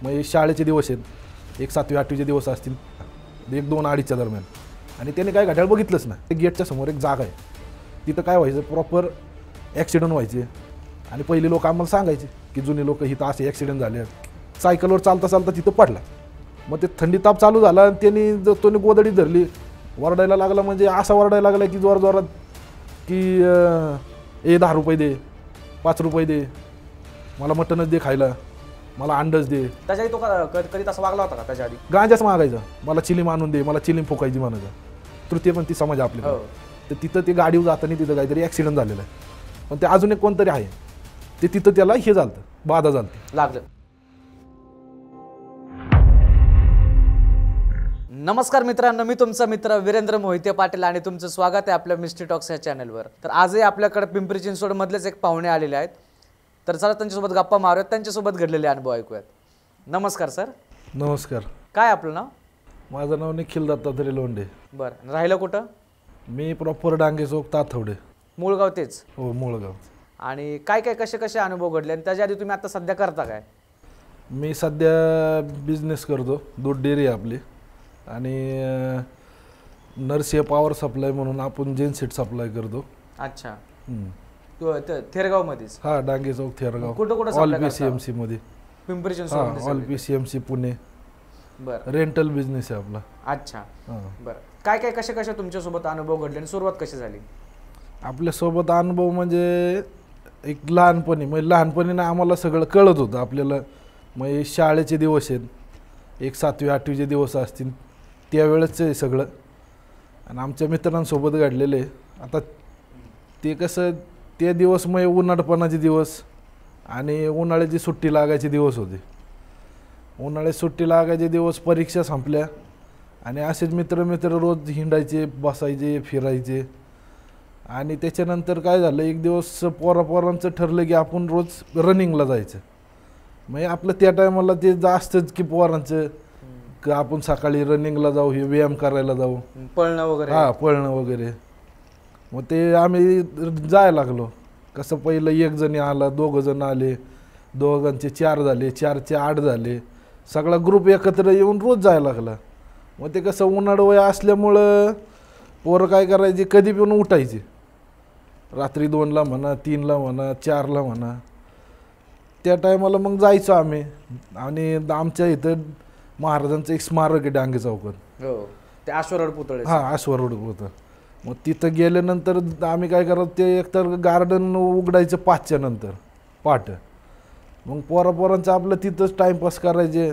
मग शाळेचे दिवस आहेत, एक 7वी 8वीचे दिवस असतील, 1 2 2:30च्या दरम्यान. आणि त्याने काय घड्याळ बघितलंच नाही. ते गेटच्या समोर एक जागा आहे, तिथं काय व्हायचं, प्रॉपर ॲक्सिडेंट व्हायचे. आणि पहिली लोक आम्हाला सांगायचे की जुनी लोक इथं असे ॲक्सिडेंट झाले. सायकलवर चालता चालता तिथं पडला. मग ते थंडी ताप चालू झाला आणि त्याने गोदडी धरली, वरडायला लागला. म्हणजे असा वरडायला लागला की जोरात की 10 रुपये दे, 5 रुपये दे, मला मटनच दे खायला, मला अंडच दे. त्याच्या तो कधी तसा वागला होता का त्याच्या आधी? गांजाच मागायचा, मला चिलीम आणून दे, मला चिलीम फुकायची म्हणायचं. तृतीयपंथी समाज आपल्या. तर तिथं ते गाडीवर जाताना तिथं काहीतरी ॲक्सिडेंट झालेला आहे. पण ते अजून एक कोणतरी आहे, ते तिथं त्याला हे झालं, बाधा झाली, लागलं. नमस्कार मित्रांनो, मी तुमचा मित्र वीरेंद्र मोहिते पाटील आणि तुमचं स्वागत आहे आपल्या मिस्ट्री टॉक्स या चॅनलवर. तर आजही आपल्याकडे पिंपरी चिंचवडमधलेच एक पाहुणे आलेले आहेत. तर चला त्यांच्यासोबत गप्पा मारूयात, त्यांच्यासोबत घडलेले अनुभव ऐकूयात. नमस्कार सर. नमस्कार. काय आपलं नाव? माझं नाव निखिल दत्तात्रय लोंढे. बरं, राहिलं कुठं? मी प्रॉपर डांगे चौक, ताथवडे. मूळ गाव तेच? हो, मूळ गाव. आणि काय काय कसे अनुभव घडले आणि त्याच्या आधी तुम्ही आता सध्या करता काय? मी सध्या बिझनेस करतो, दूध डेअरी आपली. आणि नरसिंह पॉवर सप्लाय म्हणून आपण जेनसेट सप्लाय करतो. अच्छा. थेरगाव मध्येच? हा, डांगे चौक, थेरगाव. कुठं ऑल PCMC मध्ये. पिंपरी चिंचवड? All PCMC Pune. बरं. रेंटल बिझनेस आहे आपला. अच्छा. बरं, काय काय कसे तुमच्यासोबत अनुभव घडले आणि सुरुवात कशी झाली? आपल्यासोबत अनुभव म्हणजे एक लहानपणी, म्हणजे लहानपणीनं आम्हाला सगळं कळत होतं आपल्याला. मग शाळेचे दिवस आहेत, एक 7वी 8वीचे दिवस असतील, त्यावेळेचं आहे सगळं. आणि आमच्या मित्रांसोबत घडलेले. आता ते कसं, ते दिवस मग उन्हाळपणाचे दिवस आणि उन्हाळ्याची सुट्टी लागायचे दिवस होते. उन्हाळ्यात सुट्टी लागायचे दिवस, परीक्षा संपल्या आणि असेच मित्र रोज हिंडायचे, बसायचे, फिरायचे. आणि त्याच्यानंतर काय झालं, एक दिवस पोरांचं ठरलं की आपण रोज रनिंगला जायचं. मग आपलं त्या टायमाला ते जास्तच की पोरांचं की आपण सकाळी रनिंगला जाऊ, हे व्यायाम करायला जाऊ, पळणं वगैरे. हां, पळणं वगैरे. मग ते आम्ही जायला लागलो. कसं, पहिलं 1 जणी आला, 2 जण आले, 2घांचे 4 झाले, 4चे 8 झाले, सगळा ग्रुप एकत्र येऊन रोज जायला लागला. मग ते कसं, उन्हाळं वय असल्यामुळं पोरं काय करायचे, कधी पण उठायचे, रात्री 2ला म्हणा, 3ला म्हणा, 4ला म्हणा. त्या टायमाला मग जायचो आम्ही. आणि आमच्या इथं महाराजांचं एक स्मारक आहे डांगे चौकात. हो, ते अश्वरोड पुतळे. हां, अश्वरोड होतं. मग तिथं गेल्यानंतर आम्ही काय करत, ते एकतर गार्डन उघडायचं 5च्या नंतर पहाटे. मग पोरांचं आपलं तिथंच टाईमपास करायचे.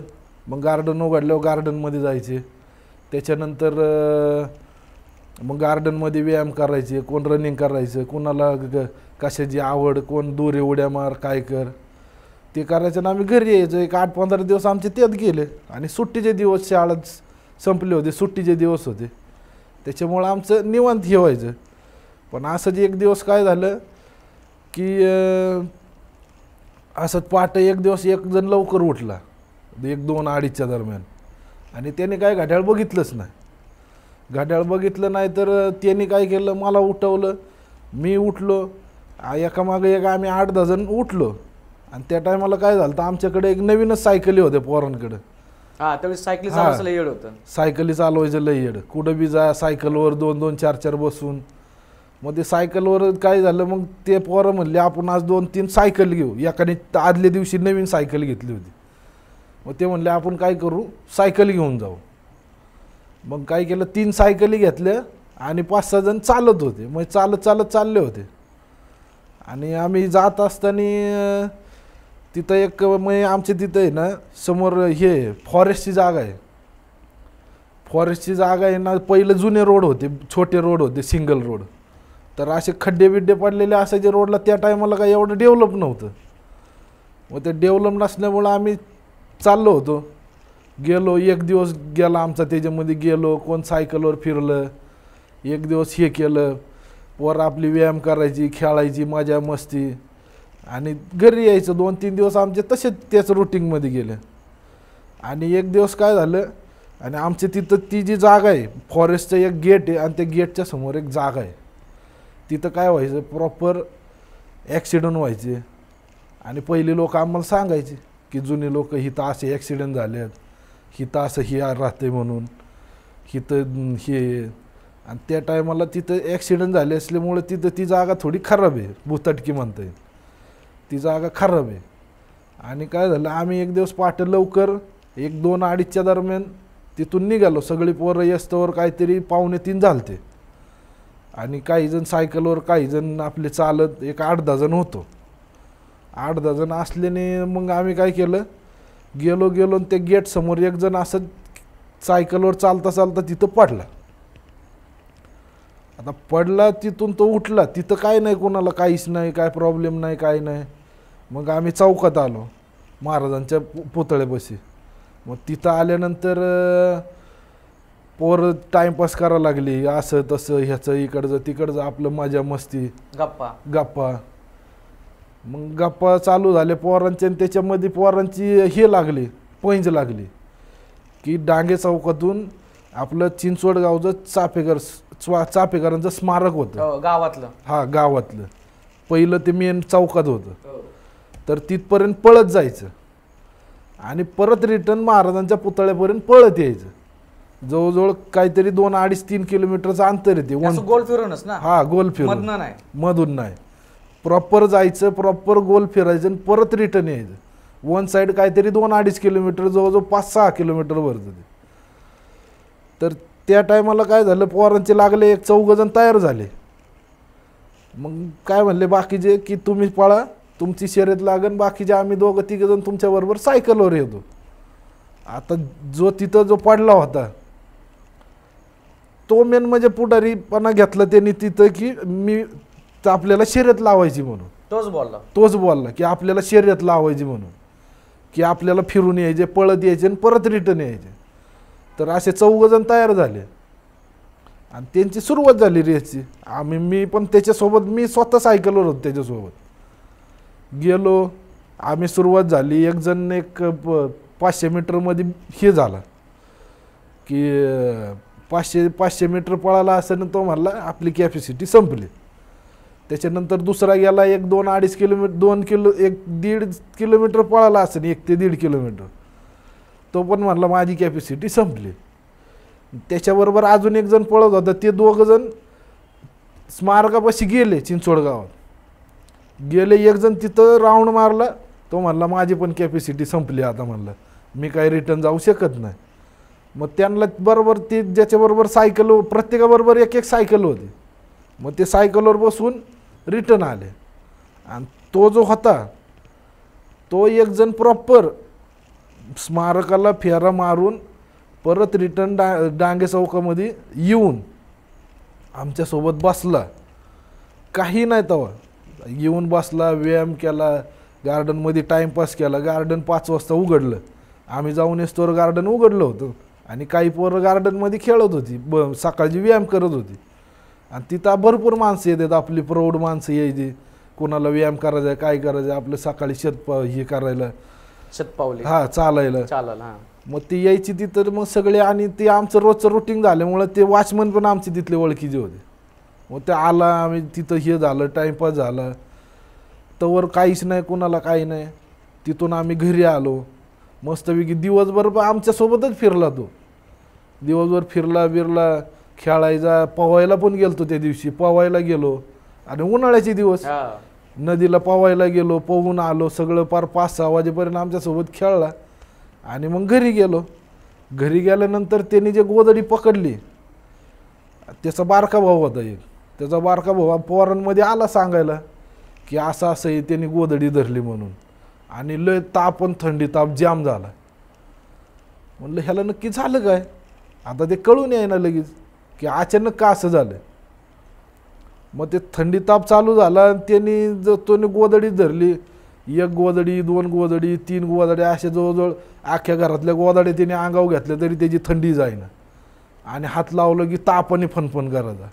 मग गार्डन उघडल्यावर गार्डनमध्ये जायचे. त्याच्यानंतर मग गार्डनमध्ये व्यायाम करायचे, कोण रनिंग करायचं, कोणाला कशाची आवड, कोण दोरी उड्या मार, काय कर, ते करायचं. आणि आम्ही घरी यायचो. एक 8-15 दिवस आमचे त्यात गेले. आणि सुट्टीचे दिवस, शाळा संपले होते, सुट्टीचे दिवस होते, त्याच्यामुळं आमचं निवांत हे व्हायचं. पण असंच एक दिवस काय झालं की असंच पहाटे एक दिवस एक जण लवकर उठला, 1 2 2:30च्या दरम्यान. आणि त्याने काय घड्याळ बघितलंच नाही. घड्याळ बघितलं नाही तर त्याने काय केलं, मला उठवलं, मी उठलो, एकामागे एक आम्ही 8-10 जण उठलो. आणि त्या टायमाला काय झालं, तर आमच्याकडे एक नवीनच सायकली होत्या पोरांकडं. हां, त्यावेळेस सायकली चालवायचं लय येड होतं. सायकली चालवायचं लय येड, कुठं बी जा सायकलवर 2-2 4-4 बसून. मग ते सायकलवर काय झालं, मग ते पोरं म्हणले आपण आज 2-3 सायकल घेऊ. एकाने आदल्या दिवशी नवीन सायकल घेतली होती. मग ते म्हणले आपण काय करू, सायकल घेऊन जाऊ. मग काय केलं, 3 सायकली घेतल्या आणि 5-6 जण चालत होते. मग चालत चालले होते. आणि आम्ही जात असताना तिथं एक, मग आमच्या तिथं आहे ना समोर हे फॉरेस्टची जागा आहे. फॉरेस्टची जागा आहे ना, पहिले जुने रोड होते, छोटे रोड होते, सिंगल रोड. तर असे खड्डे बिड्डे पडलेले असायचे रोडला. त्या टायमाला काय एवढं डेव्हलप नव्हतं. मग ते डेव्हलप नसल्यामुळं आम्ही चाललो होतो. गेलो, एक दिवस गेला आमचा त्याच्यामध्ये. गेलो, कोण सायकलवर फिरलं, एक दिवस हे केलं, पोरं आपली व्यायाम करायची, खेळायची, मजा मस्ती. आणि घरी यायचं. 2-3 दिवस आमचे तसेच त्याच रुटीनमध्ये गेले. आणि एक दिवस काय झालं, आणि आमच्या तिथं ती जी जागा आहे, फॉरेस्टचं एक गेट आहे आणि त्या गेटच्या समोर एक जागा आहे. तिथं काय व्हायचं, प्रॉपर ॲक्सिडेंट व्हायचे. आणि पहिली लोक आम्हाला सांगायचे की जुने लोक हिथं असे ॲक्सिडेंट झाले आहेत, हिथं असं हे राहते म्हणून, हिथं हे. आणि त्या टायमाला तिथं ॲक्सिडेंट झाले असल्यामुळे तिथं ती जागा थोडी खराब आहे, भुताटकी म्हणता येईल, ती जागा खराब आहे. आणि काय झालं, आम्ही एक दिवस पहाटे लवकर 1-2-2:30च्या दरम्यान तिथून निघालो. सगळी पोरं येस्तवर काहीतरी 2:45 झालते. आणि काही जण सायकलवर, काही जण आपले चालत, एक 8-10 जण होतो. 8-10 जण असल्याने मग आम्ही काय केलं, गेलो आणि त्या गेट समोर एक जण असं सायकलवर चालता चालता तिथं पडला. आता पडला, तिथून तो उठला, तिथं काय नाही, कोणाला काहीच नाही, काय प्रॉब्लेम नाही, काय नाही. मग आम्ही चौकात आलो महाराजांच्या पुतळ्यापाशी. मग तिथं आल्यानंतर पोरं टाइमपास करायला लागली, असं तसं, ह्याचं इकडचं तिकडचं, आपलं मजा मस्ती, गप्पा. मग गप्पा चालू झाले पोरांच्या. आणि त्याच्यामध्ये पोरांची हे लागली, पैंज लागली की डांगे चौकातून आपलं चिंचवड गावचं चापेकरांचं स्मारक होतं गावातलं. हा, गावातलं पहिलं ते मेन चौकात होतं. तर तिथपर्यंत पळत जायचं आणि परत रिटर्न महाराजांच्या पुतळ्यापर्यंत पळत यायचं. जवळजवळ काहीतरी 2-2.5-3 किलोमीटरचं अंतर येते. गोल फिरूनच ना? हा, गोल फिरून, मधून नाही, प्रॉपर जायचं, प्रॉपर गोल फिरायचं आणि परत रिटर्न यायचं. वन साईड काहीतरी 2-2.5 किलोमीटर, जवळजवळ 5-6 किलोमीटर वरचं ते. तर त्या टायमाला काय झालं, पोरांचे लागले, 14 जण तयार झाले. मग काय म्हणले बाकीचे की तुम्ही पळा, तुमची शर्यत लागन, बाकीचे आम्ही 2-3 जण तुमच्याबरोबर सायकलवर येतो. आता जो पडला होता तो मेन म्हणजे पुढारीपणा घेतला त्यांनी तिथं की मी आपल्याला शर्यत लावायची म्हणून. तोच बोलला की आपल्याला शर्यत लावायची म्हणून, की आपल्याला फिरून यायचे, पळत यायचे आणि परत रिटर्न यायचे. तर असे 14 जण तयार झाले आणि त्यांची सुरुवात झाली रेसची. मी पण त्याच्यासोबत, मी स्वतः सायकलवर होतो त्याच्यासोबत. गेलो आम्ही, सुरुवात झाली. एक जण 500 मीटरमध्ये हे झाला की 500 मीटर पळाला असं, तो म्हणला आपली कॅपॅसिटी संपली. त्याच्यानंतर दुसरा गेला 1-2-2.5 किलोमीटर, 1-1.5 किलोमीटर पळाला असेल, 1 ते 1.5 किलोमीटर. तो पण म्हणला माझी कॅपॅसिटी संपली. त्याच्याबरोबर अजून एक जण पळत होता. ते 2 जण स्मारकापाशी गेले, चिंचवड गावात गेले. एक जण तिथं राऊंड मारला, तो म्हणला माझी पण कॅपॅसिटी संपली आता, म्हणला मी काही रिटर्न जाऊ शकत नाही. मग त्यांना बरोबर ते ज्याच्याबरोबर सायकल, प्रत्येकाबरोबर 1-1 सायकल होती. मग ते सायकलवर बसून रिटर्न आले. आणि तो जो होता तो एक जण प्रॉपर स्मारकाला फेरा मारून परत रिटर्न डांगे चौकामध्ये येऊन आमच्यासोबत बसला. काही नाही तेव्हा, येऊन बसला, व्यायाम केला, गार्डनमध्ये टाईमपास केला. गार्डन 5 वाजता उघडलं, आम्ही जाऊन येस्तोवर गार्डन उघडलं होतं. आणि काही पोरं गार्डनमध्ये खेळत होती, सकाळची व्यायाम करत होती. आणि तिथं भरपूर माणसं येतात, आपली प्रौढ माणसं यायची, कोणाला व्यायाम करायचा, काय करायचं, आपलं सकाळी हे करायला, शतपावली, हा, चालायला. मग ती यायची तिथं. मग सगळे, आणि ते आमचं रोजचं रुटीन झाल्यामुळं ते वॉचमन पण आमचे तिथले ओळखीचे होते. मग ते आला, आम्ही तिथं हे झालं, टाईमपास झाला. तवर काहीच नाही, कोणाला काही नाही. तिथून आम्ही घरी आलो. मस्तपैकी दिवसभर आमच्यासोबतच फिरला तो. दिवसभर फिरला बिरला, खेळायचा, पवायला पण गेलतो. त्या दिवशी पवायला गेलो. आणि उन्हाळ्याचे दिवस, नदीला पवायला गेलो, पोहून आलो. सगळं पार 5-6 वाजेपर्यंत आमच्यासोबत खेळला. आणि मग घरी गेलो. घरी गेल्यानंतर त्यांनी जे गोदडी पकडली, त्याचा बारका भाऊ होता एक. त्याचा बारका भाऊ पोरांमध्ये आला सांगायला की असं असं त्यांनी गोदडी धरली म्हणून. आणि लय ताप आणि थंडी ताप जाम झाला. म्हणलं ह्याला नक्की झालं काय. आता ते कळून याय ना लगेच की अचानक का असं झालं. मग ते थंडी ताप चालू झाला. त्यांनी तो गोदडी धरली. 1 गोदडी, 2 गोदडी, 3 गोदड्या, अशा जवळजवळ अख्ख्या घरातल्या गोदड्या त्याने अंगावर घेतल्या तरी त्याची थंडी जाईना. आणि हात लावलं की तापाने फनफन करायचा.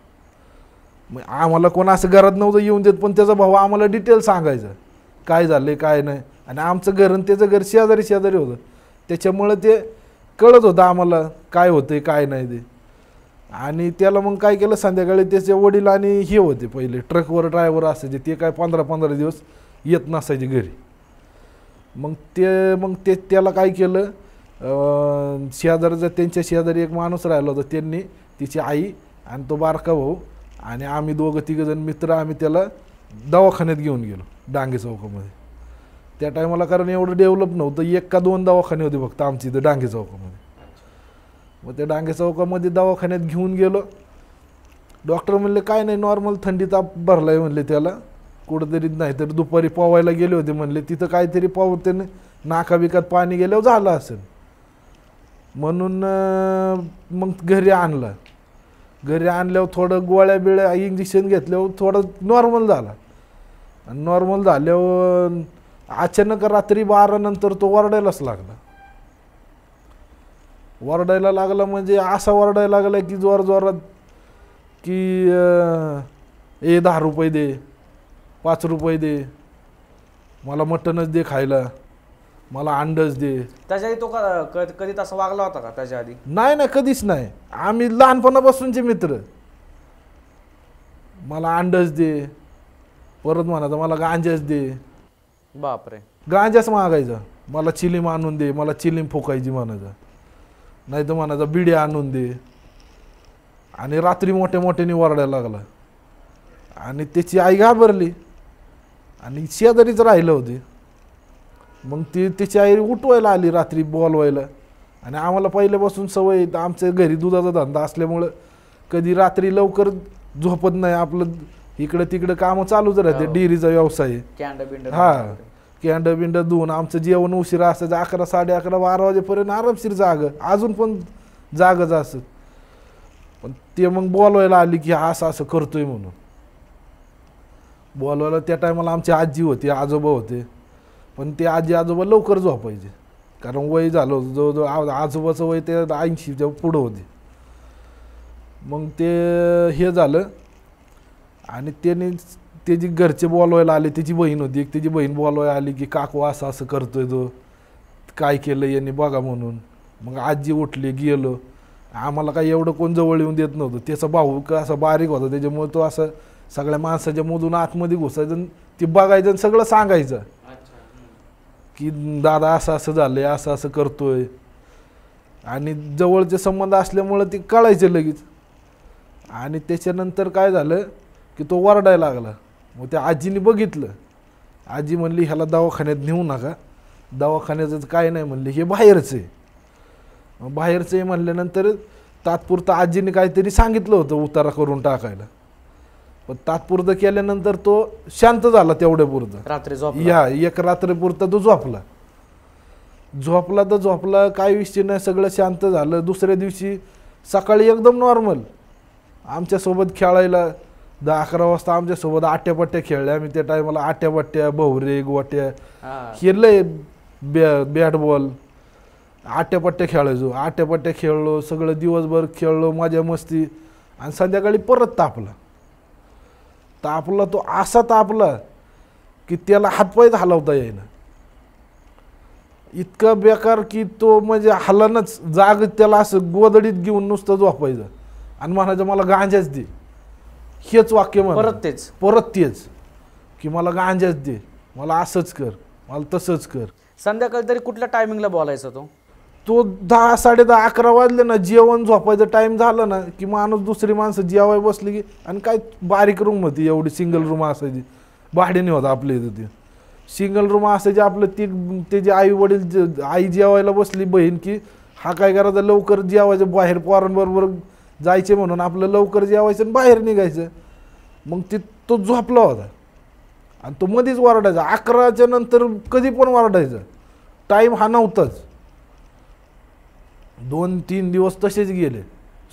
मग आम्हाला कोण असं घरात नव्हतं येऊन देत, पण त्याचा भाऊ आम्हाला डिटेल सांगायचं काय झालं काय नाही. आणि आमचं घर आणि त्याचं घर शेजारी होतं, त्याच्यामुळं ते कळत होतं आम्हाला काय होतं काय नाही ते. आणि त्याला मग काय केलं, संध्याकाळी त्याचे वडील आणि हे होते पहिले ट्रकवर ड्रायव्हर असायचे, ते काय 15-15 दिवस येत नसायचे घरी. मग ते त्याला काय केलं, शेजारचं त्यांच्या शेजारी एक माणूस राहिला होता, त्यांनी तिची आई आणि तो बारका भाऊ आणि आम्ही दोघं तिघंजण मित्र आम्ही त्याला दवाखान्यात घेऊन गेलो डांगे चौकामध्ये. त्या टायमाला कारण एवढं डेव्हलप नव्हतं, 1 का 2 दवाखाने होते फक्त आमच्या इथं डांगे चौकामध्ये. मग त्या डांगे चौकामध्ये दवाखान्यात घेऊन गेलो. डॉक्टर म्हणले काय नाही, नॉर्मल थंडी ताप भरलाय म्हणले त्याला कुठंतरी, नाही तर दुपारी पोवायला गेले होते म्हणले, तिथं काहीतरी त्याने नाकाबिकात पाणी गेल्यावर झालं असेल म्हणून मग घरी आणलं. घरी आणल्यावर थोडं गोळ्या बिळ्या इंजेक्शन घेतल्यावर थोडं नॉर्मल झाला. आणि नॉर्मल झाल्यावर अचानक रात्री 12 नंतर तो वरडायलाच लागला. वरडायला लागला म्हणजे असा वरडायला लागला की जोर जोरात की 10 रुपये दे, 5 रुपये दे, मला मटनच दे खायला, मला अंडच दे. त्याच्या आधी तो कधी तसा वागला होता का त्याच्या आधी? नाही कधीच नाही. आम्ही लहानपणापासूनचे मित्र. मला अंडच दे, परत म्हणायचं मला गांजाच दे. बापरे. गांजाच मागायचा, मला चिलीम आणून दे, मला चिलीम फुकायची म्हणायचा, नाही तर म्हणायचा बिड्या आणून दे. आणि रात्री मोठ्याने वरडायला लागला. आणि त्याची आई घाबरली आणि शेजारीच राहिलं होते. मग त्याची आई उठवायला आली रात्री बोलवायला. आणि आम्हाला पहिल्यापासून सवय, आमच्या घरी दुधाचा धंदा असल्यामुळं कधी रात्री लवकर झोपत नाही, आपलं इकडं तिकडं कामं चालूच राहते. डेअरीचा व्यवसाय आहे. हा, कॅन्ड बिंड धुवून आमचं जेवण उशिरा असायचं, 11, 11:30, 12 वाजेपर्यंत आरामशीर जाग, अजून पण जागच असत. पण ते मग बोलवायला आली की असं असं करतोय म्हणून. बोलवायला त्या टायमाला आमची आजी होती, आजोबा होते, पण ते आजी आजोबा लवकर झोपायचे कारण वय झालं होतं. जवळजवळ आजोबाचं वय ते 80च्या पुढं होते. मग ते हे झालं आणि त्याने त्याची घरचे बोलवायला आले. त्याची बहीण होती एक, त्याची बहीण बोलवायला आली की काकू असं असं करतोय, तो काय केलं यांनी बघा म्हणून. मग आजी उठली, गेलो. आम्हाला काही एवढं कोण जवळ येऊन देत नव्हतं. त्याचा भाऊ असा बारीक होता, त्याच्यामुळे तो असं सगळ्या माणसाच्या मधून आतमध्ये घुसायचं, ते बघायचं आणि सगळं सांगायचं की दादा असं असं झालंय, असं असं करतोय. आणि जवळचे संबंध असल्यामुळं ते कळायचे लगेच. आणि त्याच्यानंतर काय झालं की तो वरडायला लागला. मग त्या आजीने बघितलं. आजी म्हणली ह्याला दवाखान्यात नेऊ नका, दवाखान्याचं काय नाही म्हणले, हे बाहेरचं आहे. बाहेरचं आहे म्हणल्यानंतर तात्पुरतं आजीने काहीतरी सांगितलं होतं उतारा करून टाकायला. पण तात्पुरतं केल्यानंतर तो शांत झाला तेवढ्यापुरतं. रात्री झोपला. या 1 रात्रीपुरता तो झोपला. तर झोपला, काय विषय नाही, सगळं शांत झालं. दुसऱ्या दिवशी सकाळी एकदम नॉर्मल आमच्यासोबत खेळायला 10-11 वाजता आमच्यासोबत आट्यापट्ट्या खेळल्या. आम्ही त्या टायमाला आट्यापट्ट्या, भोवरे, गोट्या खेळलंय, बॅट बॉल, आट्यापट्ट्या खेळायचो. आट्यापट्ट्या खेळलो, सगळं दिवसभर खेळलो, मजा मस्ती. आणि संध्याकाळी परत तापला तो असा तापला की त्याला हातपायच हलवता येईना. इतका बेकार की तो म्हणजे हलनच, जाग त्याला असं गोदडीत घेऊन नुसतं झोपायचं आणि म्हणायचं मला गांजाच दे. हेच वाक्य म्हणा, परत तेच की मला गांजाच दे, मला असंच कर, मला तसंच कर. संध्याकाळी तरी कुठल्या टायमिंगला बोलायचा तो 10, 10:30, 11 वाजले ना, जेवण झोपायचं टाइम झालं ना की माणूस, दुसरी माणसं जेवाय बसली की. आणि काय बारीक रूम होती, एवढी सिंगल रूम असायची, भाड्याने होता आपल्या इथं. ते सिंगल रूम असायची आपलं. त्याचे आई वडील, आई जेवायला बसली, बहीण की हा काय करायचा, लवकर जेवायचं, बाहेर पोरांबरोबर जायचे म्हणून आपलं लवकर जेवायचं आणि बाहेर निघायचं. मग तो झोपला होता आणि तो मध्येच वरडायचा. 11च्या नंतर कधी पण वरडायचा, टाईम हा नव्हताच. 2-3 दिवस तसेच गेले,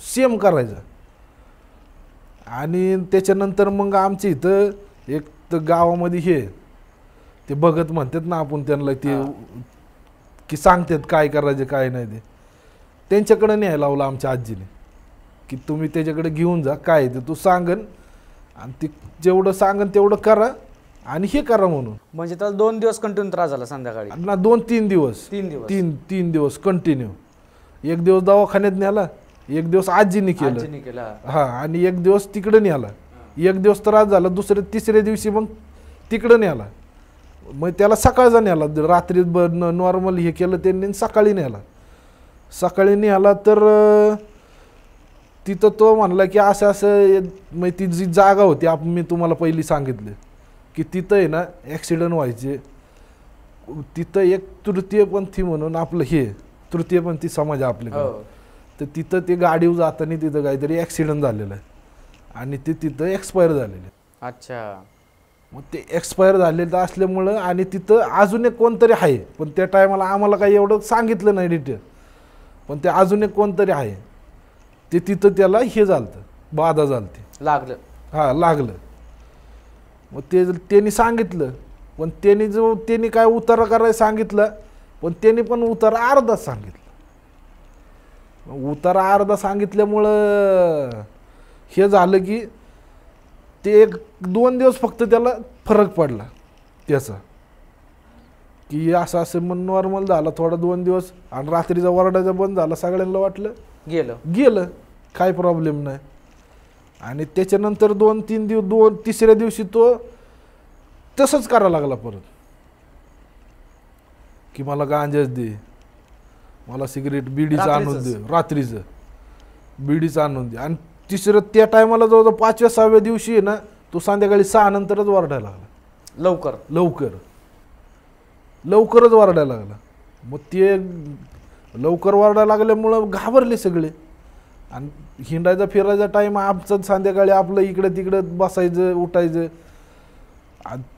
सेम करायचा. आणि त्याच्यानंतर मग आमच्या इथं एक तर गावामध्ये हे ते बघत म्हणतात ना आपण त्यांना, ते की सांगतात काय करायचे काय नाही. ते त्यांच्याकडे न्यायला लावलं आमच्या आजीने की तुम्ही त्याच्याकडे घेऊन जा, काय ते तू सांगन आणि ते जेवढं सांगन तेवढं करा आणि हे करा म्हणून. म्हणजे त्याला 2 दिवस कंटिन्यू त्रास झाला संध्याकाळी ना? 2-3 दिवस, 3 दिवस कंटिन्यू. 1 दिवस दवाखान्यात न्याला, 1 दिवस आजीने केलं, हा, आणि 1 दिवस तिकडे न्याला. 1 दिवस त्रास झाला, तिसऱ्या दिवशी मग तिकडे न्याला. मग त्याला सकाळचा नेला, रात्री नॉर्मल हे केलं त्यांनी, सकाळी नेला. सकाळी नेला तर तिथं तो म्हणला की असं असं, मग ती जी जागा होती मी तुम्हाला पहिली सांगितलं की तिथं आहे ना ॲक्सिडेंट व्हायचे. तिथं एक तृतीयपंथी म्हणून आपलं हे तृतीयपंथी समाज आहे आपल्याकडे, तर तिथं ते गाडीवर जाताना तिथं काहीतरी ॲक्सिडेंट झालेला आहे आणि ते तिथं एक्सपायर झालेले. अच्छा. मग ते एक्सपायर झालेलं असल्यामुळं आणि तिथं अजून एक कोणतरी आहे, पण त्या टायमाला आम्हाला काही एवढं सांगितलं नाही डिटेल, पण ते अजून एक कोणतरी आहे ते तिथं त्याला हे झालं, बाधा झालती, लागलं. हां लागलं. मग त्यांनी सांगितलं, पण त्यांनी काय उतारा करायला सांगितलं, पण त्यांनी पण उतारा अर्धा सांगितलं. उतारा अर्धा सांगितल्यामुळं हे झालं की ते 1-2 दिवस फक्त त्याला फरक पडला त्याचा, की असं असं मग नॉर्मल झाला थोडा 2 दिवस, आणि रात्रीचा वरडायचा बंद झाला. सगळ्यांना वाटलं गेलं काय प्रॉब्लेम नाही. आणि त्याच्यानंतर 2-3 दिवस, तिसऱ्या दिवशी तो तसंच करायला लागला परत, की मला गांजाच दे, मला सिगरेट बिडीचं आणून दे, रात्रीचं बिडीचं आणून दे. आणि तिसरं त्या टायमाला जवळजवळ 5व्या-6व्या दिवशी आहे ना, तो संध्याकाळी 6 नंतरच वरडायला लागला. लवकरच वरडायला लागला. मग ते लवकर वरडायला लागल्यामुळं घाबरले सगळे, आणि हिंडायचा फिरायचा टाईम आमचं संध्याकाळी आपलं इकडं तिकडं बसायचं उठायचं.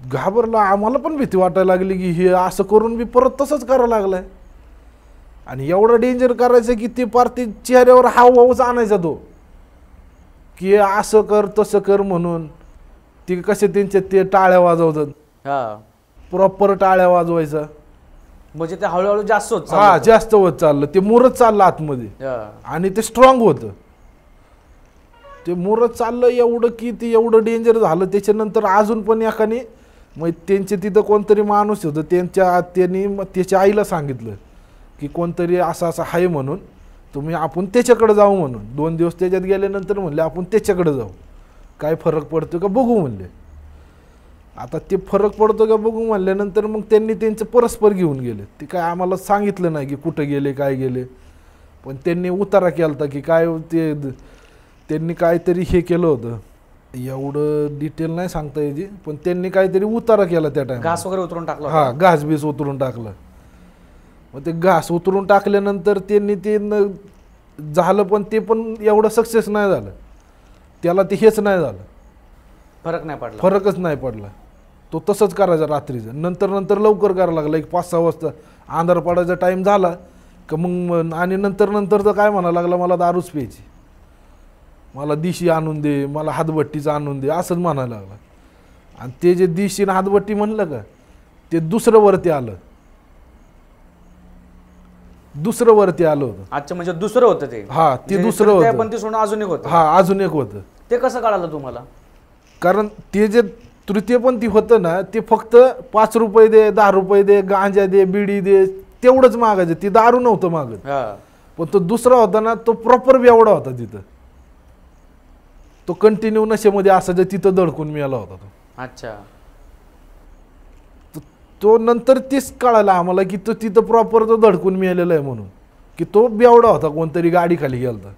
घाबरला, आम्हाला पण भीती वाटायला लागली की हे असं करून बी परत तसंच करायला लागलाय. आणि एवढं डेंजर करायचं की ते पार ते चेहऱ्यावर हावभावच आणायचा तो, की असं कर तसं कर म्हणून. ते कसे त्यांच्या ते टाळ्या वाजवतात, प्रॉपर टाळ्या वाजवायचा, म्हणजे ते हळूहळू जास्त होत जास्त होत चाललं. ते मुरत चाललं आतमध्ये, आणि ते स्ट्रॉंग होतं. ते मुरत चाललं एवढं की ते एवढं डेंजर झालं. त्याच्यानंतर अजून पण एकाने, मग त्यांचे तिथं कोणतरी माणूस होतं, त्यांनी त्याच्या आईला सांगितलं की कोणतरी असं असं आहे म्हणून, आपण त्याच्याकडे जाऊ म्हणून. 2 दिवस त्याच्यात गेल्यानंतर म्हणले आपण त्याच्याकडे जाऊ, काय फरक पडतो का बघू म्हणले. आता ते फरक पडतो का बघू म्हणल्यानंतर मग त्यांनी त्यांचं परस्पर घेऊन गेले. ते काय आम्हाला सांगितलं नाही की कुठं गेले काय गेले, पण त्यांनी उतारा केला होता की काय ते त्यांनी काहीतरी हे केलं होतं, एवढं डिटेल नाही सांगता यायची, पण त्यांनी काहीतरी उतारा केला त्या टाइम, घास वगैरे उतरून टाकला. हां, घास बीस उतरून टाकला. मग ते घास उतरून टाकल्यानंतर त्यांनी ते झालं, पण ते पण एवढं सक्सेस नाही झालं. त्याला ते हेच नाही झालं, फरकच नाही पडला. तो तसंच करायचा रात्रीचं. नंतर लवकर करायला लागला, एक 5-6 वाजता अंधार पडायचा टाईम झाला का मग. आणि नंतर तर काय म्हणायला लागला, मला दारूच प्यायची, मला दिशी आणून दे, मला हातभट्टीचं आणून दे, असंच म्हणायला लागला. आणि ते जे दिशी आणि हातभट्टी म्हणलं का, ते दुसरं वरती आलं होतं. अच्छा, म्हणजे दुसरं होतं ते. हा, ते दुसरं होतं, पण ते सोडून अजून एक होतं. हा, अजून एक होतं. ते कसं कळालं तुम्हाला? कारण ते जे तृतीयपंथी होतं ना, ते फक्त 5 रुपये दे, 10 रुपये दे, गांजा दे, बिडी दे, तेवढंच मागायचं. ती दारू नव्हतं मागत. पण तो दुसरा होता ना, तो प्रॉपर बेवडा होता. तिथं तो कंटिन्यू नशेमध्ये असायचा, तिथं दडकून मिळाला होता तो. अच्छा. तो नंतर तीच कळालं आम्हाला की तो तिथं प्रॉपर तो धडकून मिळालेला आहे म्हणून, की तो बेवडा होता, कोणतरी गाडी खाली गेलता,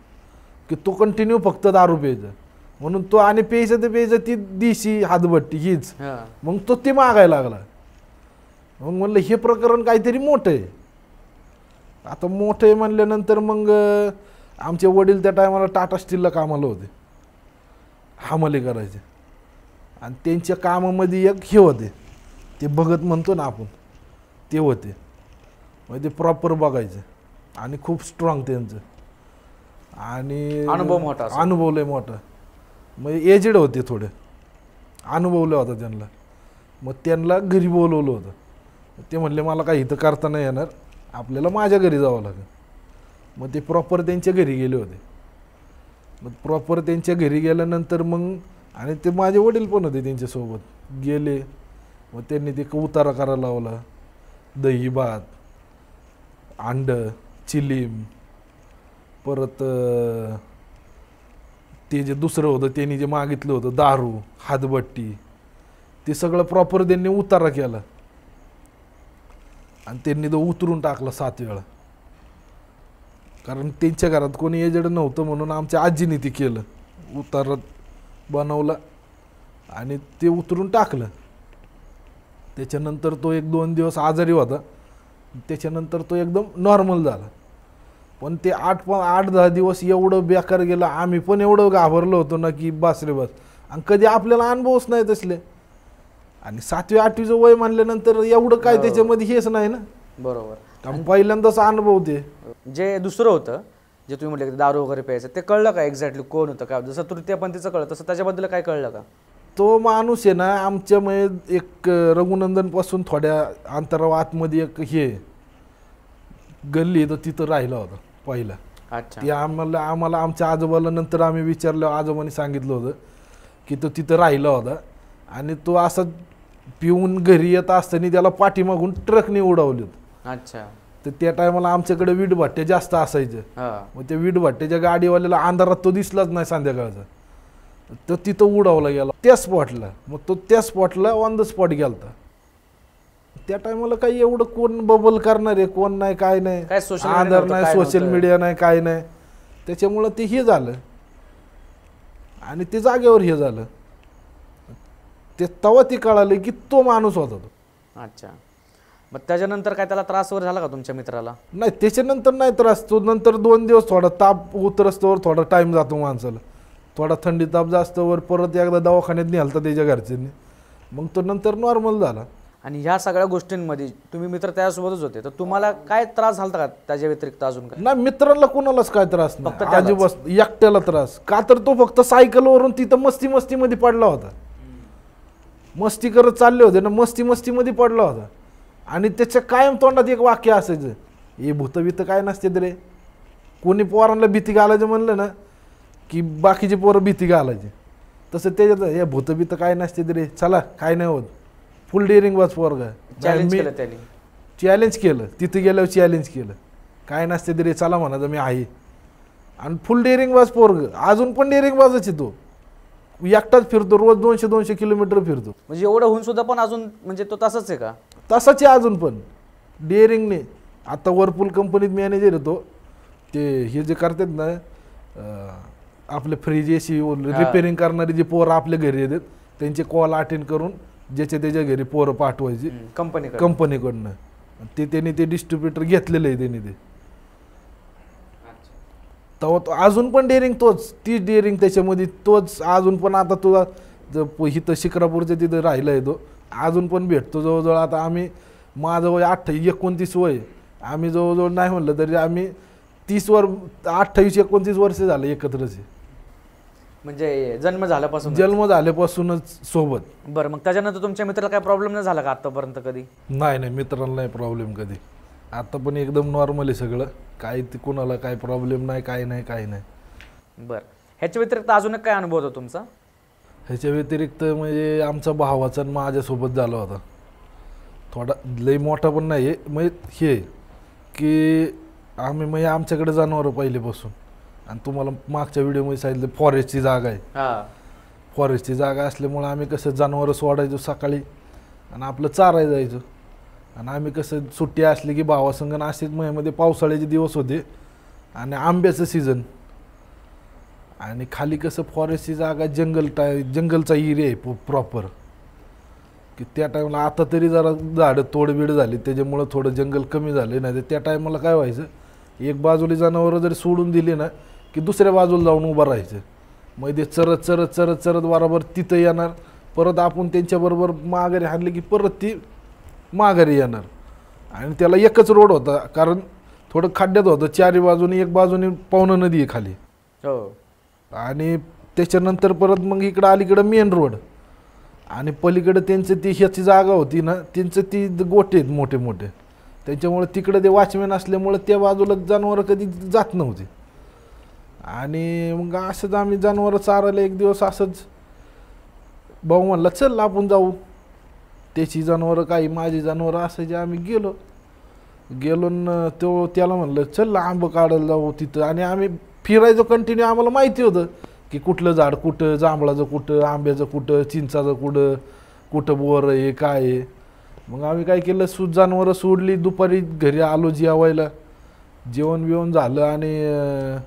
की तो कंटिन्यू फक्त दारू प्यायचा म्हणून तो. आणि प्यायचं ते प्यायचं ती दिशी हातभट्टी हीच. मग तो ते मागायला लागला. मग म्हणलं हे प्रकरण काहीतरी मोठं आहे. आता मोठं आहे म्हणल्यानंतर मग आमचे वडील त्या टायमाला टाटा स्टीलला कामाला होते, हमाली करायचे. आणि त्यांच्या कामामध्ये एक हे होते, ते बघत म्हणतो ना आपण, ते होते. म्हणजे ते प्रॉपर बघायचं, आणि खूप स्ट्रॉंग त्यांचं, आणि अनुभव लय मोठा. म्हणजे एजेड होते थोडे, अनुभवलं होता त्यांना. मग त्यांना घरी बोलवलं होतं. ते म्हणले मला काही इथं करता नाही येणार, आपल्याला माझ्या घरी जावं लागेल. मग ते प्रॉपर त्यांच्या घरी गेले होते. मग प्रॉपर त्यांच्या घरी गेल्यानंतर मग, आणि ते माझे वडील पण होते त्यांच्यासोबत गेले. मग त्यांनी ते उतारा करायला लावला, दही भात, अंड, चिलीम, परत ते जे दुसरं होतं त्यांनी जे मागितलं होतं दारू, हातभट्टी, ते सगळं प्रॉपर त्यांनी उतारा केला. आणि त्यांनी तो उतरून टाकला 7 वेळा. कारण त्यांच्या घरात कोणी एजड नव्हतं म्हणून आमच्या आजीने ते केलं, उतारत बनवलं आणि ते उतरून टाकलं. त्याच्यानंतर तो 1-2 दिवस आजारी होता, त्याच्यानंतर तो एकदम नॉर्मल झाला. पण ते 8-10 दिवस एवढं बेकार गेलं, आम्ही पण एवढं घाबरलो होतो ना की बस रे बस. आणि कधी आपल्याला अनुभवच नाही तसले. आणि 7वी-8वीचं वय म्हणल्यानंतर एवढं काय त्याच्यामध्ये हेच नाही ना. बरोबर. कारण पहिल्यांदाच अनुभव ते. जे दुसरं होतं जे तुम्ही म्हटलं की दारू वगैरे प्यायचं, ते कळलं का एक्झॅक्टली कोण होतं का? जसं तृतीयपंथीचं कळलं तसं त्याच्याबद्दल काय कळलं का? तो माणूस आहे ना आमच्यामध्ये एक रघुनंदनपासून थोड्या अंतरावर आतमध्ये एक हे गल्ली तर तिथं राहिला होता पहिला. अच्छा. ते आम्हाला आमच्या आजोबाला नंतर आम्ही विचारलं, आजोबांनी सांगितलं होतं की तो तिथं राहिला होता. आणि तो असा पिऊन घरी येत असताना त्याला पाठीमागून ट्रकने उडवलं. अच्छा. तर त्या टायमाला आमच्याकडे वीटभट्ट्या जास्त असायच्या. मग त्या वीटभट्ट्याच्या गाडीवाल्याला अंधारात तो दिसलाच नाही संध्याकाळचा, तर तिथं उडवला गेला त्या स्पॉटला. मग तो त्या स्पॉटला ऑन द स्पॉट गेलता. त्या टायमाला काही एवढं कोण बबल करणार आहे, कोण नाही, काय नाही, आधार नाही, सोशल मीडिया नाही, काय नाही. त्याच्यामुळं ते हे झालं आणि ते जागेवर हे झालं. ते तेव्हा ते कळालं की तो माणूस होता तो. अच्छा. मग त्याच्यानंतर काय त्याला त्रास वगैरे झाला का तुमच्या मित्राला? नाही, त्याच्यानंतर नाही त्रास. तो नंतर 2 दिवस थोडा ताप उतरस्तवर थोडा टाइम जातो माणसाला, थोडा थंडी ताप जास्तवर परत एकदा दवाखान्यात नेलता त्याच्या घरच्यांनी. मग तो नंतर नॉर्मल झाला. आणि ह्या सगळ्या गोष्टींमध्ये तुम्ही मित्र त्यासोबतच होते, तर तुम्हाला काय त्रास झाला का त्याच्या व्यतिरिक्त अजून काय? नाही, मित्रांना कोणालाच काय त्रास नाही, अजिबात एकट्याला त्रास. का तर तो फक्त सायकलवरून तिथं मस्तीमध्ये पडला होता. मस्ती करत चालले होते ना, मस्तीमध्ये पडला होता. आणि त्याच्या कायम तोंडात एक वाक्य असायचं, हे भूतभीत काय नसते रे. कोणी पोरांना भीती घालायचं म्हणलं ना की बाकीचे पोरं भीती घालायचे, तसं त्याच्यात हे भूतभीत काय नसते रे, चला काय नाही होत. फुल डेअरिंग वाज पोरगा. चॅलेंज केलं तिथे गेल्यावर, चॅलेंज केलं, काय नसते तरी चला म्हणायचं मी आहे. आणि फुल डेअरिंग वाज पोरग, अजून पण डेअरिंग वाजच आहे. तो एकटाच फिरतो, रोज 200 किलोमीटर फिरतो. म्हणजे एवढं होऊन सुद्धा पण अजून म्हणजे तो तसाच आहे का? तसाच आहे अजून पण डेअरिंगने. आता वर्लपूल कंपनीत मॅनेजर आहे तो. ते हे जे करतात ना आपले फ्रीज एसी रिपेअरिंग करणारे जे पोरं आपल्या घरी येतात त्यांचे कॉल अटेंड करून ज्याच्या त्याच्या घरी पोरं पाठवायची कंपनीकडनं. ते त्यांनी ते डिस्ट्रीब्युटर घेतलेलं आहे त्यांनी ते. तेव्हा तो अजून पण डेअरिंग तोच, तीच डेअरिंग त्याच्यामध्ये तोच अजून पण. आता तुला इथं शिक्रापूरच्या तिथं राहिला आहे तो, अजून पण भेटतो जवळजवळ. आता आम्ही माझं वय 28-29 वय, आम्ही जवळजवळ नाही म्हणलं तरी आम्ही 28-29 वर्ष झालं एकत्रच आहे. म्हणजे जन्म झाल्यापासूनच सोबत. बरं, मग त्याच्यानंतर तुमच्या मित्राला काय प्रॉब्लेम नाही झाला का आतापर्यंत कधी? नाही, मित्राला नाही प्रॉब्लेम कधी. आता पण एकदम नॉर्मल आहे सगळं, काही कोणाला काय प्रॉब्लेम नाही, काही नाही. बरं, ह्याच्या व्यतिरिक्त अजून काय अनुभव होता तुमचा? ह्याच्या व्यतिरिक्त म्हणजे आमचा भावाचा माझ्यासोबत झाला होता. थोडा लई मोठा पण नाही म्हणजे हे की आम्ही म्हणजे आमच्याकडे जनावरं पहिलेपासून. आणि तुम्हाला मागच्या व्हिडिओमध्ये सांगितलं फॉरेस्टची जागा आहे. फॉरेस्टची जागा असल्यामुळं आम्ही कसं जनावरं सोडायचो सकाळी आणि आपलं चाराय जायचो. आणि आम्ही कसं सुट्टी असली की भावासंगण असेच महिन्यामध्ये पावसाळ्याचे दिवस होते आणि आंब्याचं सीझन. आणि खाली कसं फॉरेस्टची जागा जंगलचा एरिया आहे प्रॉपर. की त्या टायमाला, आता तरी जरा झाडं तोडबीड झाली त्याच्यामुळं थोडं जंगल कमी झालं. नाही तर त्या टायमाला काय व्हायचं, एक बाजूला जनावरं जरी सोडून दिली ना की दुसऱ्या बाजूला जाऊन उभं राहायचं. मग ते चरत बरोबर तिथं येणार, परत आपण त्यांच्याबरोबर माघारी हाणले की परत ती माघारी येणार. आणि त्याला एकच रोड होता, कारण थोडं खड्ड्यात होतं, 4 बाजूने. एक बाजूने पवना नदी आहे खाली, आणि त्याच्यानंतर परत मग इकडं अलीकडं मेन रोड. आणि पलीकडं त्यांचं ती ह्याची जागा होती ना, त्यांचं ती गोटे आहेत मोठे. त्याच्यामुळे तिकडं ते वॉचमॅन असल्यामुळं त्या बाजूला जनावरं कधी जात नव्हती. आणि मग असंच आम्ही जनावरं चारायला एक दिवस असंच भाऊ म्हणला चल आपण जाऊ. त्याची जनावरं काही माझी जनावरं असायची. आम्ही गेलो न त्याला म्हणलं चल आंबं काढायला जाऊ तिथं. आणि आम्ही फिरायचो कंटिन्यू. आम्हाला माहिती होतं की कुठलं झाड कुठं, जांभळाचं कुठं, आंब्याचं कुठं, चिंचाचं कुठं बोर आहे काय आहे. मग आम्ही काय केलं, जनावरं सोडली, दुपारी घरी आलो जेवायला, जेवण बिवण झालं आणि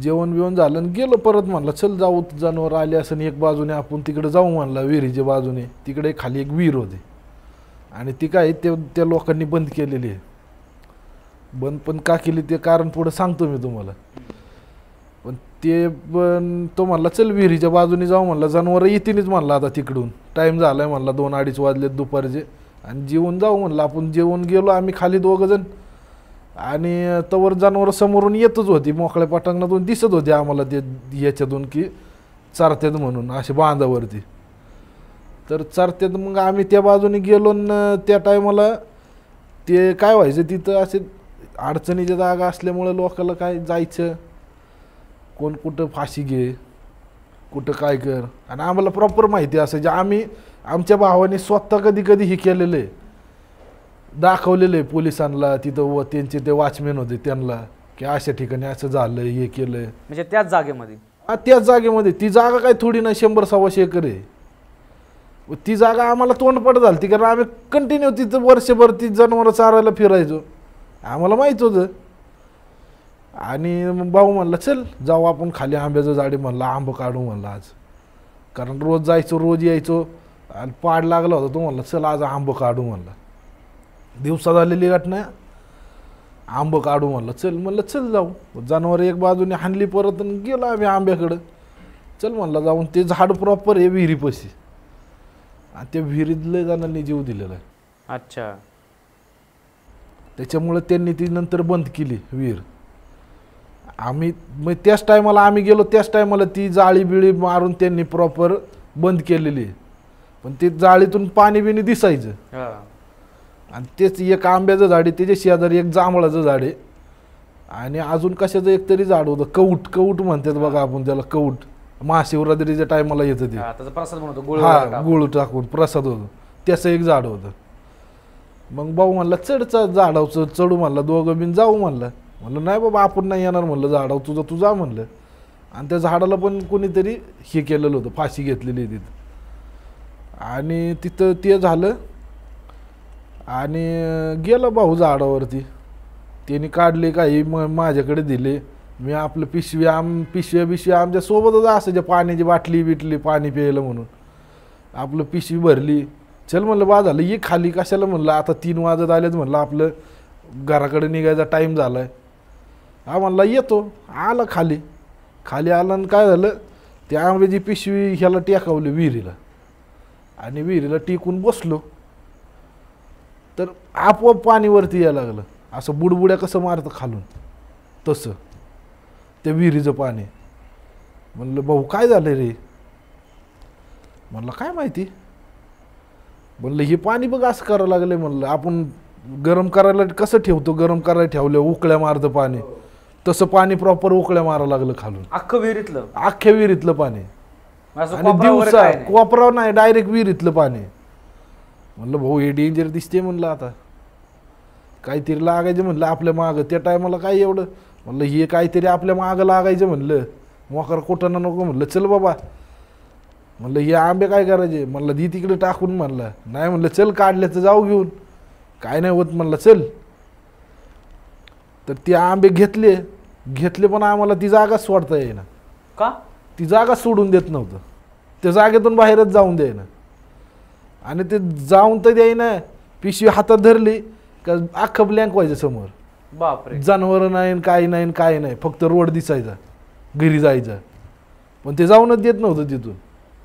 जेवण बिवण झालं आणि गेलो परत. म्हणलं चल जाऊ, जनावर आले असं एक बाजूने, आपण तिकडे जाऊ म्हणला विहिरीच्या बाजूने. तिकडे खाली एक विहीर होती आणि ती काय त्या लोकांनी बंद केलेली आहे. बंद पण का केली ते कारण पुढं सांगतो मी तुम्हाला. पण ते पण तो म्हणला चल विहिरीच्या बाजूने जाऊ म्हणला, जनावरं येतीलच म्हणला आता तिकडून, टाईम झालाय म्हणला, 2-2:30 वाजलेत दुपारचे, आणि जेवून जाऊ म्हणलं. आपण जेवून गेलो आम्ही खाली 2 जण, आणि तवर जनावरं समोरून येतच होती, मोकळ्या पटांगणातून दिसत होती आम्हाला ते याच्यातून की चरत्यात म्हणून असे बांधावरती. तर चरत्यात मग आम्ही त्या बाजूने गेलो न त्या टायमाला ते काय व्हायचं तिथं असे अडचणीच्या जागा असल्यामुळे लोकांना काय जायचं, कोण कुठं फाशी घे, कुठं काय कर. आणि आम्हाला प्रॉपर माहिती असायची. आम्ही आमच्या भावाने स्वतः कधी कधी हे केलेलं आहे, दाखवलेलं आहे पोलिसांना तिथं, व त्यांचे ते वॉचमॅन होते त्यांना, की अशा ठिकाणी असं झालं, हे केलं. म्हणजे त्याच जागेमध्ये? त्याच जागेमध्ये. ती जागा काय थोडी नाही, 100-125 एकर आहे. ती जागा आम्हाला तोंडपड झाली, कारण आम्ही कंटिन्यू तिथं वर्षभर ती जनावरं चारायला फिरायचो, आम्हाला माहीत होतं. आणि मग भाऊ म्हणला चल जाऊ आपण खाली आंब्याचं झाड आहे म्हणला, आंबं काढू म्हणला आज, कारण रोज जायचो रोज यायचो आणि पाड लागला होता. तो म्हणला चल आज आंबं काढू म्हणला, दिवसा झालेली घटना, आंबं काढू म्हणलं. चल म्हणलं चल जाऊ. जनावर एक बाजूने हाणली परत आणि गेलो आम्ही आंब्याकडं. चल म्हणलं जाऊन, ते झाड प्रॉपर आहे विहिरीपाशी, आणि त्या विहिरीत लय जणांनी जीव दिलेला आहे. अच्छा. त्याच्यामुळे त्यांनी ती नंतर बंद केली विहीर. आम्ही मग त्याच टायमाला आम्ही गेलो, त्याच टायमाला ती जाळी बिळी मारून त्यांनी प्रॉपर बंद केलेली आहे. पण ते जाळीतून पाणी बिणी दिसायचं. आणि तेच एक आंब्याचं झाड आहे, त्याच्या शेजारी एक जांभळाचं झाड आहे, आणि अजून कशाचं एक तरी झाड होतं, कऊट म्हणतात बघा आपण त्याला, कऊट. महाशिवरात्रीच्या टायमाला येतं ते, हा गुळ टाकून प्रसाद होतो, त्याचं एक झाड होतं. मग भाऊ म्हणला झाडावचं चढू म्हणला, 2 बिन जाऊ म्हणलं. म्हणलं नाही बाबा आपण नाही येणार म्हणलं, झाडाव तुझं तू जा म्हणलं. आणि त्या झाडाला पण कोणीतरी हे केलेलं होतं, फाशी घेतलेली तिथं. आणि तिथं ते झालं आणि गेला भाऊ झाडावरती, त्यांनी काढले काही माझ्याकडे दिले. मी आपलं पिशव्या आमच्या सोबतच असायच्या, पाण्याची बाटली बिटली पाणी प्यायला म्हणून आपलं पिशवी भरली. चल म्हणलं बा झालं ये खाली, कशाला म्हणलं आता 3 वाजत आलेच म्हणलं, आपलं घराकडे निघायचा टाईम झालाय. हा म्हणला येतो. आला खाली आला आणि काय झालं, त्या आंब्याची पिशवी ह्याला टेकावली विहिरीला, आणि विहिरीला टिकून बसलो तर आपोआप पाणी वरती यायला लागलं, असं बुडबुड्या कसं मारतं खालून तसं त्या विहिरीचं पाणी. म्हणलं भाऊ काय झालं रे? म्हणलं काय माहिती. म्हणलं हे पाणी बघ असं करायला लागलं. म्हणलं आपण गरम करायला कसं ठेवतो, गरम करायला ठेवलं उकळ्या मारतं पाणी, तसं पाणी प्रॉपर उकळ्या मारायला लागलं खालून, अख्ख्या विहिरीतलं पाणी. आणि दिवसा कोपरा नाही, डायरेक्ट विहिरीतलं पाणी. म्हणलं भाऊ हे डेंजर दिसते म्हणलं, आता काहीतरी लागायचं म्हणलं आपल्या मागं. त्या टायमाला काय एवढं, म्हणलं हे काहीतरी आपल्या मागं लागायचं म्हणलं, मोकार कोटाना नको म्हणलं. चल बाबा म्हणलं हे आंबे काय करायचे म्हणलं, दी तिकडे टाकून म्हणलं. नाही म्हणलं चल काढले तर जाऊ घेऊन, काय नाही होत म्हणलं चल. तर ते आंबे घेतले पण आम्हाला ती जागा सोडता येईना. का? ती जागा सोडून देत नव्हतं, त्या जागेतून बाहेरच जाऊन द्यायना. आणि ते जाऊन तर द्यायना, पिशवी हातात धरली का अख्खं ब्लँक व्हायचं समोर. बापरे. जनावर नाही काय नाही, फक्त रोड दिसायचा, घरी जायचा. पण ते जाऊनच देत नव्हतं तिथून,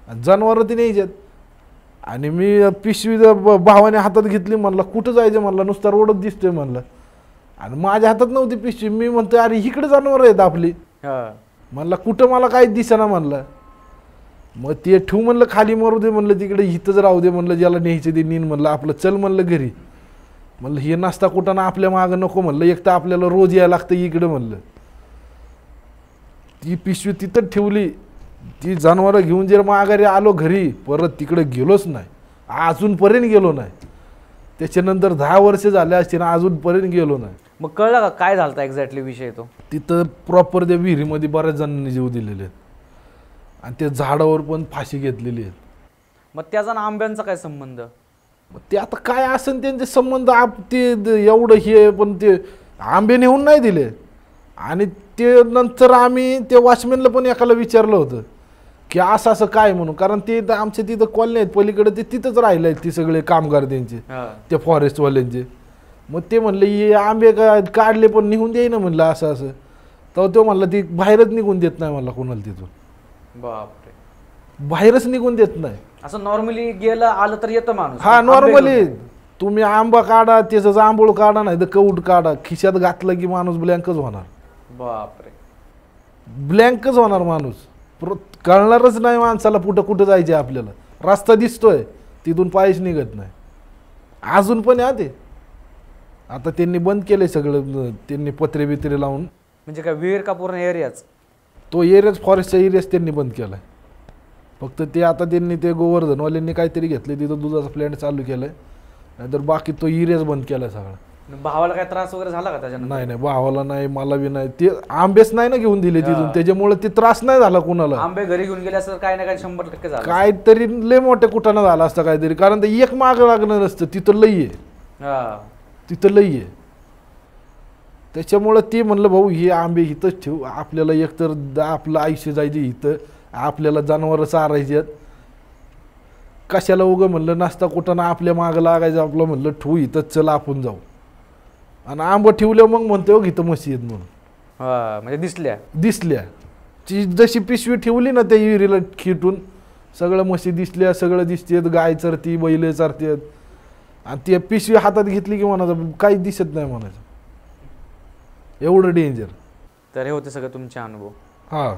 आणि जनावरं ती न्यायच्यात. आणि मी पिशवी भावाने हातात घेतली, म्हणलं कुठं जायचं म्हणलं, नुसता रोडच दिसतोय म्हणलं. आणि माझ्या हातात नव्हती पिशवी. मी म्हणतोय अरे इकडे जनावर आहेत आपली. म्हणलं कुठं मला काहीच दिसेना म्हणलं. मग ते ठेवू म्हणलं खाली, मारू दे म्हणलं, तिकडे इथंच राहू दे म्हणलं, ज्याला न्यायचं ते नीन म्हणलं, आपलं चल म्हणलं घरी. म्हणलं हे नसता कुठं ना आपल्या मागं नको म्हणलं, एक तर आपल्याला रोज यायला लागतं इकडं म्हणलं. ती पिशवी तिथं ठेवली, ती जनावरं घेऊन जर माघारी आलो घरी, परत तिकडे गेलोच नाही, अजूनपर्यंत गेलो नाही. त्याच्यानंतर 10 वर्ष झाले असते ना, अजूनपर्यंत गेलो नाही. मग कळलं का काय झालं एक्झॅक्टली विषय तो? तिथं प्रॉपर त्या विहिरीमध्ये बऱ्याच जणांनी जीव दिलेले आहेत, आणि त्या झाडावर पण फाशी घेतलेली आहे. मग त्याचा आंब्यांचा काय संबंध? मग ते आता काय असेल त्यांचे संबंध एवढं हे, पण ते आंबे नेऊन नाही दिले. आणि ते नंतर आम्ही ते वॉचमॅनला पण एकाला विचारलं होतं की असं असं काय म्हणून, कारण ते आमच्या तिथं कॉलनी आहेत पलीकडे, ते तिथंच राहिले आहेत ती सगळे कामगार त्यांचे, ते फॉरेस्टवाल्यांचे. मग ते म्हणले हे आंबे काढले पण निघून देई ना म्हणलं असं असं. तर तो म्हणला ती बाहेरच निघून देत नाही म्हणला कोणाला तिथून. बापरे, बाहेरच निघून देत नाही. असं नॉर्मली गेलं आलं तर येतं माणूस. हा नॉर्मली तुम्ही आंबा काढा, त्याचं जांभूळ काढा, नाही तर कौट काढा, खिशात घातलं की माणूस ब्लँकच होणार. बापरे, ब्लँकच होणार माणूस. कळणारच नाही माणसाला कुठं कुठं जायचे. आपल्याला रस्ता दिसतोय तिथून पायच निघत नाही अजून पण. ते आता त्यांनी बंद केलंय सगळं, त्यांनी पत्रे बित्रे लावून. म्हणजे काय विहीर का पूर्ण एरियाच? तो एरियाच फॉरेस्टचा एरियाच त्यांनी बंद केलाय. फक्त ते आता त्यांनी ते गोवर्धनवाल्यांनी काहीतरी घेतले, तिथं दुधाचा प्लॅन्ट चालू केलाय, नाहीतर बाकी तो एरियाच बंद केलाय सगळा. भावाला काय त्रास वगैरे झाला का त्याच्यानंतर? नाही नाही, भावाला नाही, मला बी नाही. ते आंबेच नाही ना घेऊन दिले तिथून, त्याच्यामुळे ते त्रास नाही झाला कुणाला. आंबे घरी घेऊन गेले असं काय ना काय 100% झालं. काहीतरी लय मोठ्या कुठानं झाला असतं काहीतरी, कारण ते एक माग लागणार नसतं, तिथं लई आहे, तिथं लई आहे. त्याच्यामुळं ते म्हणलं भाऊ हे आंबे इथंच ठेवू, आपल्याला एकतर आपलं आयुष्य जायचे इथं, आपल्याला जनावरं चारायची आहेत, कशाला उगं म्हणलं नसता कुठं ना आपल्या मागं लागायचं. आपलं म्हणलं ठेवू इथंच, चला आपण जाऊ. आणि आंबं ठेवलं मग म्हणते हो इथं म्हशी आहेत म्हणून. म्हणजे दिसल्या ती जशी पिशवी ठेवली ना त्या विहिरीला खिटून, सगळं म्हशी दिसल्या, सगळं दिसतेत, गाय चरती, बैल चरतेत. आणि ती पिशवी हातात घेतली की म्हणायचं काहीच दिसत नाही म्हणायचं, एवढं डेंजर. तर हे होते सगळे तुमचे अनुभव. हां,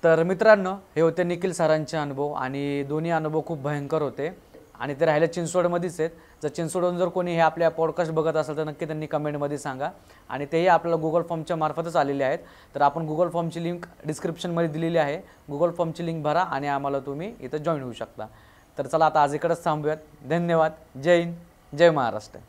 तर मित्रांनो, हे होते निखिल सरांचे अनुभव, आणि दोन्ही अनुभव खूप भयंकर होते. आणि ते राहिले चिंचवडमध्येच आहेत. जर चिंचवडून जर कोणी हे आपल्या पॉडकास्ट बघत असेल तर नक्की त्यांनी कमेंटमध्ये सांगा. आणि तेही आपल्याला गुगल फॉर्मच्या मार्फतच आलेले आहेत. तर आपण गुगल फॉर्मची लिंक डिस्क्रिप्शनमध्ये दिलेली आहे, गुगल फॉर्मची लिंक भरा आणि आम्हाला तुम्ही इथं जॉईन होऊ शकता. तर चला आता आज इकडंच थांबूयात. धन्यवाद. जय हिंद, जय महाराष्ट्र.